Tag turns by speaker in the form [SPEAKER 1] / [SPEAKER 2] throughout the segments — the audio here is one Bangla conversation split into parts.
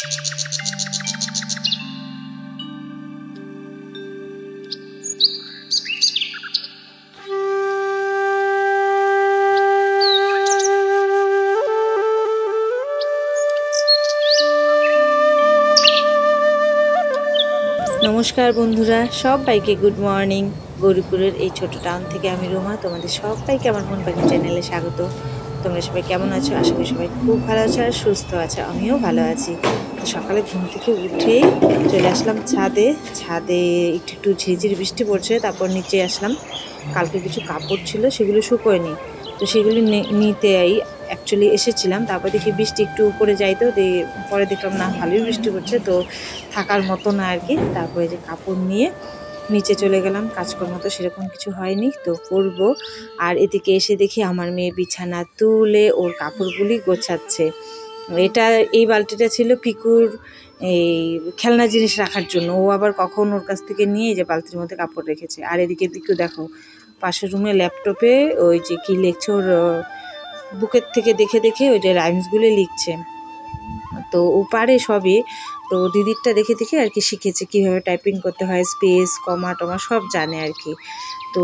[SPEAKER 1] নমস্কার বন্ধুরা, সবাইকে গুড মর্নিং। গৌরীপুরের এই ছোট টাউন থেকে আমি রুমা, তোমাদের সবাইকে আমার মন পাখি চ্যানেলে স্বাগত। তোমরা সবাই কেমন আছো? আশা করি সবাই খুব ভালো আছো আর সুস্থ আছে। আমিও ভালো আছি। তো সকালে ঘুম থেকে উঠেই চলে আসলাম ছাদে। একটু ঝিরঝির বৃষ্টি পড়ছে, তারপর নিচে আসলাম। কালকে কিছু কাপড় ছিল, সেগুলো শুকোয়নি, তো সেগুলি নিতে অ্যাকচুয়ালি এসেছিলাম। তারপর দেখি বৃষ্টি একটু উপরে যাইতো, পরে দেখলাম না, ভালোই বৃষ্টি পড়ছে, তো থাকার মতো না আর কি। তারপরে যে কাপড় নিয়ে নিচে চলে গেলাম। কাজকর্ম তো সেরকম কিছু হয়নি, তো করব। আর এদিকে এসে দেখি আমার মেয়ে বিছানা তুলে ওর কাপড়গুলি গোছাচ্ছে। এই বালতিটা ছিল পিকুর এই খেলনা জিনিস রাখার জন্য। ও আবার কখন ওর কাছ থেকে নিয়ে যে বালতির মধ্যে কাপড় রেখেছে। আর এদিকে পিকু দেখো পাশের রুমে ল্যাপটপে ওই যে কি লিখছে, ওর বুকের থেকে দেখে দেখে ওই যে রাইমসগুলি লিখছে। তো ও পারে সবই, তো দিদিরটা দেখে দেখে আর কি শিখেছে কীভাবে টাইপিং করতে হয়, স্পেস কমা টমা সব জানে আর কি। তো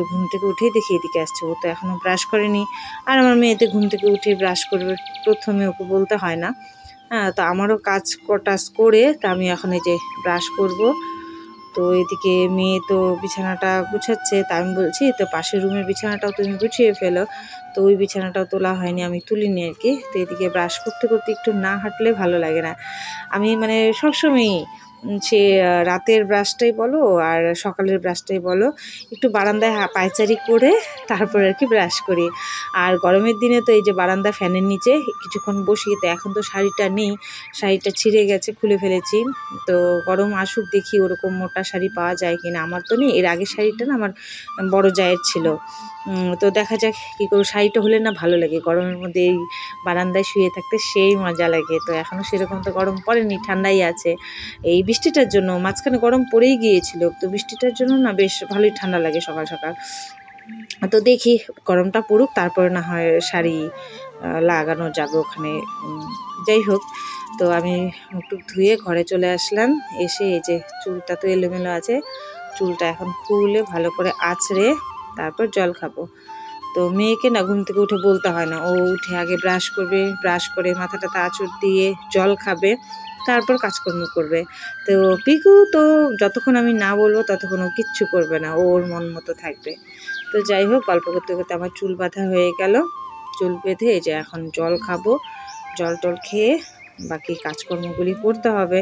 [SPEAKER 1] ঘুম থেকে উঠেই দেখি এদিকে আসছে। ও তো এখনও ব্রাশ করেনি, আর আমার মেয়েতে ঘুম থেকে উঠে ব্রাশ করবে, প্রথমে ওকে বলতে হয় না। হ্যাঁ, তো আমারও কাজ করে তা আমি এখন এই যে ব্রাশ করব। তো এদিকে মেয়ে তো বিছানাটা গুছাচ্ছে, তা আমি বলছি তো পাশের রুমের বিছানাটাও তুমি গুছিয়ে ফেলো। তো ওই বিছানাটাও তোলা হয়নি, আমি তুলিনি আর কি। তো এদিকে ব্রাশ করতে করতে একটু না হাঁটলে ভালো লাগে না। আমি মানে সবসময়ই সে রাতের ব্রাশটাই বলো আর সকালের ব্রাশটাই বলো, একটু বারান্দায় পায়চারি করে তারপর আর কি ব্রাশ করি। আর গরমের দিনে তো এই যে বারান্দা ফ্যানের নিচে কিছুক্ষণ বসি। তো এখন তো শাড়িটা নেই, শাড়িটা ছিঁড়ে গেছে, খুলে ফেলেছি। তো গরম আসুক, দেখি ওরকম মোটা শাড়ি পাওয়া যায় কিনা। আমার তো নেই, এর আগের শাড়িটা না আমার বড় জায়ের ছিল। তো দেখা যাক কী করে। শাড়িটা হলে না ভালো লাগে গরমের মধ্যে, এই বারান্দায় শুয়ে থাকতে সেই মজা লাগে। তো এখনও সেরকম তো গরম পড়েনি, ঠান্ডাই আছে। এই বৃষ্টিটার জন্য মাঝখানে গরম পড়েই গিয়েছিল, তো বৃষ্টিটার জন্য না বেশ ভালোই ঠান্ডা লাগে সকাল সকাল। তো দেখি গরমটা পড়ুক, তারপরে না হয় শাড়ি লাগানো যাবে ওখানে। যাই হোক, তো আমি মুখ ধুয়ে ঘরে চলে আসলাম। এসে এই যে চুলটা তো এলোমেলো আছে, চুলটা এখন খুলে ভালো করে আঁচড়ে তারপর জল খাবো। তো মেয়েকে না ঘুম থেকে উঠে বলতে হয় না, ও উঠে আগে ব্রাশ করবে, ব্রাশ করে মাথাটা আঁচড় দিয়ে জল খাবে, তারপর কাজকর্ম করবে। তো পিকু তো যতক্ষণ আমি না বলবো ততক্ষণ ও কিচ্ছু করবে না, ওর মন মতো থাকবে। তো যাই হোক, গল্প করতে করতে আমার চুল বাঁধা হয়ে গেল। চুল বেঁধে এই যে এখন জল খাবো, জল টল খেয়ে বাকি কাজকর্মগুলি করতে হবে।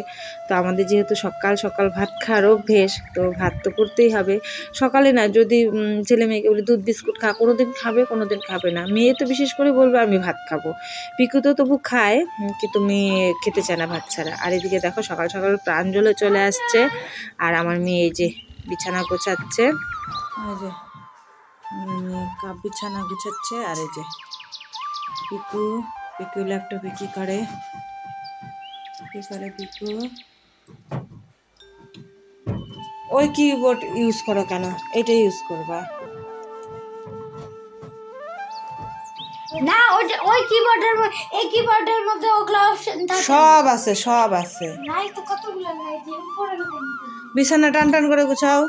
[SPEAKER 1] তো আমাদের যেহেতু সকাল সকাল ভাত খাওয়ার অভ্যেস, তো ভাত তো করতেই হবে। সকালে না যদি ছেলে মেয়েকে বলি দুধ বিস্কুট খা, কোনো দিন খাবে কোনো দিন খাবে না। মেয়ে তো বিশেষ করে বলবে আমি ভাত খাবো। পিকু তো তবু খায়, কিন্তু মেয়ে খেতে চায় না ভাত ছাড়া। আর এদিকে দেখো সকাল সকাল প্রাঞ্জলও চলে আসছে, আর আমার মেয়ে এই যে বিছানা গোছাচ্ছে। এই যে কাপ বিছানা গুছাচ্ছে। আর এই যে পিকু ল্যাপটপে কি করে পিকু, ওই কিবোর্ড ইউজ করো কেন? এটা ইউজ করবা
[SPEAKER 2] না, ওই কিবোর্ডের এই কিবোর্ডের মধ্যে ওগুলো অপশন থাকে,
[SPEAKER 1] সব আছে।
[SPEAKER 2] নাই তো কতগুলো নাই যে উপরে
[SPEAKER 1] বিছানা টান টান করে গুছাও,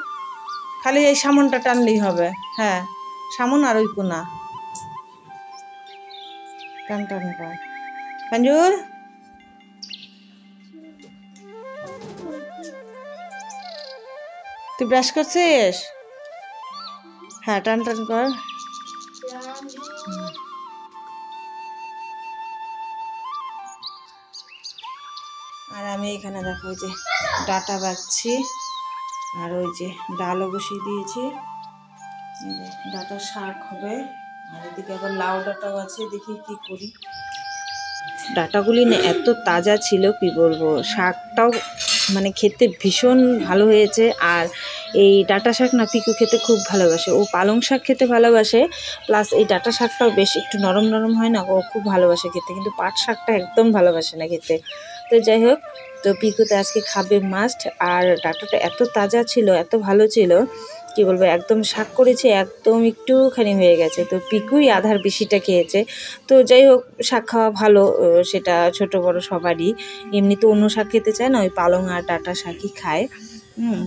[SPEAKER 1] খালি এই সামনটা টানলেই হবে। হ্যাঁ, সামন আর ওই কোনা টান টান কর। পাঞ্জুল, তুই ব্রাশ করছিস? হ্যাঁ, টান টান কর। আর আমি এখানে দেখো ওই যে ডাটা বাচ্ছি, আর ওই যে ডালও বসিয়ে দিয়েছি। ডাটা শাক হবে, আর এদিকে আবার লাউ ডাটাও আছে, দেখি কি করি। ডাটাগুলি না এত তাজা ছিল কি বলবো, শাকটাও মানে খেতে ভীষণ ভালো হয়েছে। আর এই ডাটা শাক না পিকু খেতে খুব ভালোবাসে, ও পালং শাক খেতে ভালোবাসে, প্লাস এই ডাটা শাকটাও বেশ একটু নরম নরম হয় না, ও খুব ভালোবাসে খেতে, কিন্তু পাট শাকটা একদম ভালোবাসে না খেতে। তো যাই হোক, তো পিকুতে আজকে খাবে মাস্ট। আর ডাটাটা এত তাজা ছিল, এত ভালো ছিল, কি বলবো, একদম শাক করেছি, একদম একটুখানি হয়ে গেছে। তো পিকুই আধার বেশিটা খেয়েছে। তো যাই হোক, শাক খাওয়া ভালো, সেটা ছোট বড় সবারই। এমনি তো অন্য শাক খেতে চায় না, ওই পালং আর ডাঁটা শাকই খায়।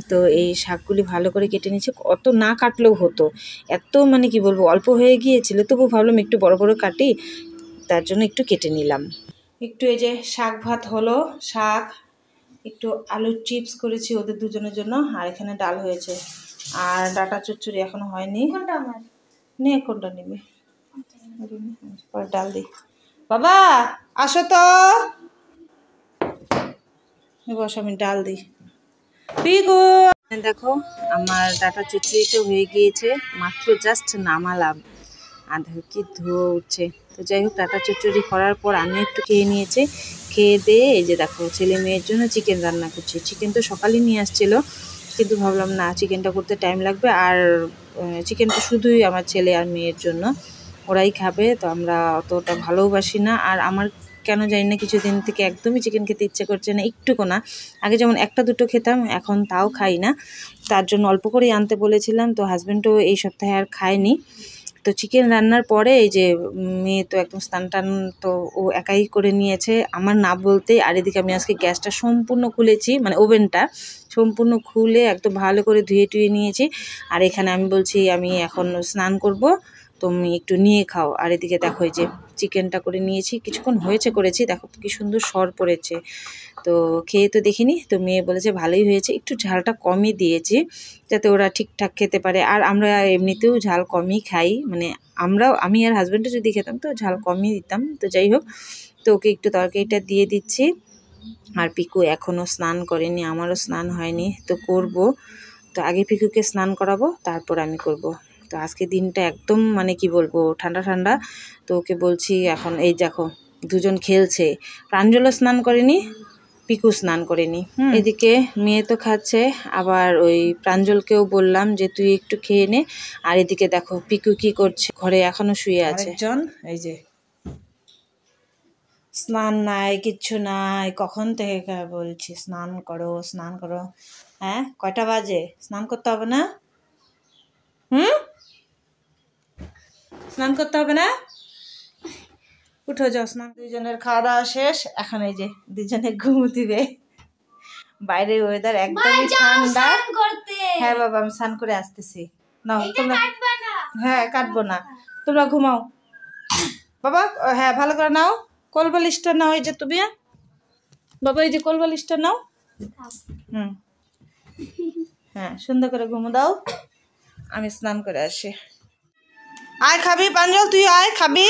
[SPEAKER 1] তো এই শাকগুলি ভালো করে কেটে নিচ্ছে, অত না কাটলেও হতো, এত মানে কি বলবো অল্প হয়ে গিয়েছিল, তবু ভাবলাম একটু বড় বড় কাটি, তার জন্য একটু কেটে নিলাম। একটু এই যে শাক ভাত হলো, শাক একটু আলুর চিপস করেছি ওদের দুজনের জন্য, আর এখানে ডাল হয়েছে। আর ডাটা চচ্চড়ি এখনো হয়নি।
[SPEAKER 2] কোনটা আমার?
[SPEAKER 1] নে কোনটা নিবি, পরে ডাল দিই। বাবা আসো তো, বস আমি ডাল দিই। পিগো দেখো, আমার ডাটা চচ্চড়ি তো হয়ে গিয়েছে, মাত্র জাস্ট নামালাম, আধা কি ধুয়ো উঠছে। তো যাই হোক, ডাটা চচ্চড়ি করার পর আমি একটু খেয়ে নিয়েছি। খেয়ে দিয়ে এই যে দেখো, ছেলে মেয়ের জন্য চিকেন রান্না করছি। চিকেন তো সকালেই নিয়ে আসছিলো, কিন্তু ভাবলাম না, চিকেনটা করতে টাইম লাগবে, আর চিকেনটা শুধুই আমার ছেলে আর মেয়ের জন্য, ওরাই খাবে। তো আমরা অতটা ভালোবাসি না, আর আমার কেন জানি না কিছুদিন থেকে একদমই চিকেন খেতে ইচ্ছে করছে না, একটুকু না। আগে যেমন একটা দুটো খেতাম, এখন তাও খাই না। তার জন্য অল্প করেই আনতে বলেছিলাম, তো হাজব্যান্ডও এই সপ্তাহে আর খায়নি। তো চিকেন রান্নার পরে এই যে মেয়ে তো একদম স্নান টান তো ও একাই করে নিয়েছে আমার না বলতেই। আর এদিকে আমি আজকে গ্যাসটা সম্পূর্ণ খুলেছি, মানে ওভেনটা সম্পূর্ণ খুলে একদম ভালো করে ধুয়ে টুয়ে নিয়েছি। আর এখানে আমি বলছি আমি এখন স্নান করব, তুমি একটু নিয়ে খাও। আর এদিকে দেখো, এই যে চিকেনটা করে নিয়েছি, কিছুক্ষণ হয়েছে করেছি, দেখো কি সুন্দর সর পড়েছে। তো খেয়ে তো দেখিনি, তো মেয়ে বলেছে ভালোই হয়েছে, একটু ঝালটা কমই দিয়েছি যাতে ওরা ঠিকঠাক খেতে পারে। আর আমরা এমনিতেও ঝাল কমই খাই, মানে আমি আর হাজব্যান্ডও যদি খেতাম তো ঝাল কমই দিতাম। তো যাই হোক, তো ওকে একটু তরকারিটা দিয়ে দিচ্ছি। আর পিকু এখনও স্নান করেনি, আমারও স্নান হয়নি, তো করব। তো আগে পিকুকে স্নান করাবো, তারপর আমি করব। তো আজকে দিনটা একদম মানে কি বলবো ঠান্ডা ঠান্ডা। তো ওকে বলছি, এখন এই দেখো দুজন খেলছে, প্রাঞ্জলও স্নান করেনি, পিকু স্নান করেনি। এদিকে মেয়ে তো খাচ্ছে, আবার ওই প্রাঞ্জলকেও বললাম যে তুই একটু খেয়ে নে। আর এদিকে দেখো পিকু কি করছে, ঘরে এখনো শুয়ে আছে। এই যে স্নান নাই, কিচ্ছু নাই, কখন থেকে বলছি স্নান করো স্নান করো। হ্যাঁ, কয়টা বাজে, স্নান করতে হবে না? স্নান করতে হবে না? উঠো যাও স্নান। দুজনের খাওয়া দাওয়া শেষ, এখন এই যে দুজনে ঘুমু দিবে। বাইরের ওয়েদার একদমই ঠান্ডা। হ্যাঁ বাবা, আমি স্নান করে আসতেছি। নাও তোমরা, হ্যাঁ কাটবো না, তোমরা ঘুমাও বাবা। হ্যাঁ ভালো করে নাও, কোলবালিশটা নাও, এই যে তুমি বাবা, এই যে কোলবালিশটা নাও। হ্যাঁ সুন্দর করে ঘুমো দাও, আমি স্নান করে আসি। আয় খাবি প্রাঞ্জল, তুই আয় খাবি,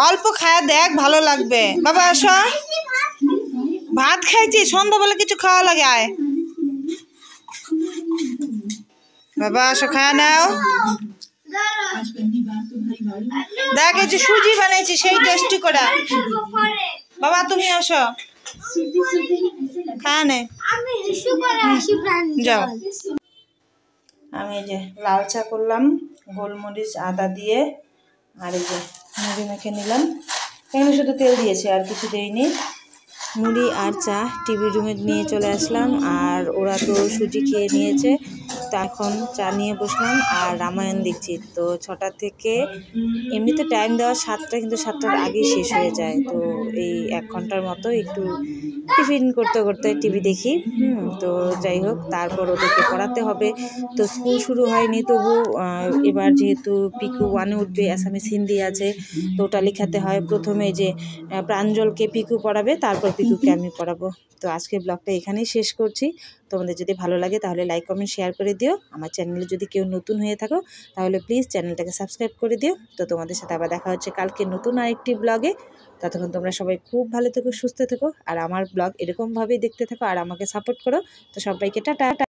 [SPEAKER 1] অল্প খায় দেখ ভালো লাগবে। বাবা আসো, ভাত খাইছি, সন্ধ্যাবেলা কিছু খাওয়া লাগে, আয় বাবা আসো, খাওয়া নাও। দেখ এই যে সুজি বানাইছি, সেই টেস্টি করে। বাবা তুমি আসো, খাওয়া নে, যাও। আমি এই যে লাল চা করলাম, গোলমরিচ আদা দিয়ে, আর এই যে মুড়ি মেখে নিলাম। এখানে শুধু তেল দিয়েছি, আর কিছু দেইনি। মুড়ি আর চা টিভি রুমে নিয়ে চলে আসলাম, আর ওরা তো সুজি খেয়ে নিয়েছে। তো এখন চা নিয়ে বসলাম আর রামায়ণ দেখছি। তো 6টা থেকে, এমনিতে টাইম দেওয়া 7টা, কিন্তু 7টার আগেই শেষ হয়ে যায়। তো এই 1 ঘন্টার মতো একটু টিফিন করতে করতে টিভি দেখি। তো যাই হোক, তারপর ওদেরকে পড়াতে হবে। তো স্কুল শুরু হয়নি, তবু এবার যেহেতু পিকু 1-এ উঠবে, অ্যাসামিস হিন্দি আছে, তো ওটা লেখাতে হয়। প্রথমে যে প্রাঞ্জলকে পিকু পড়াবে, তারপর পিকুকে আমি পড়াবো। তো আজকের ব্লগটা এখানেই শেষ করছি। তোমাদের যদি ভালো লাগে তাহলে লাইক কমেন্ট শেয়ার করে দিও। আমার চ্যানেলে যদি কেউ নতুন হয়ে থাকো তাহলে প্লিজ চ্যানেলটাকে সাবস্ক্রাইব করে দিও। তো তোমাদের সাথে আবার দেখা হচ্ছে কালকে নতুন আরেকটি ব্লগে। ততক্ষণ তোমরা সবাই খুব ভালো থেকো, সুস্থ থেকো, আর আমার ব্লগ এরকমভাবেই দেখতে থাকো আর আমাকে সাপোর্ট করো। তো সবাইকে টাটা।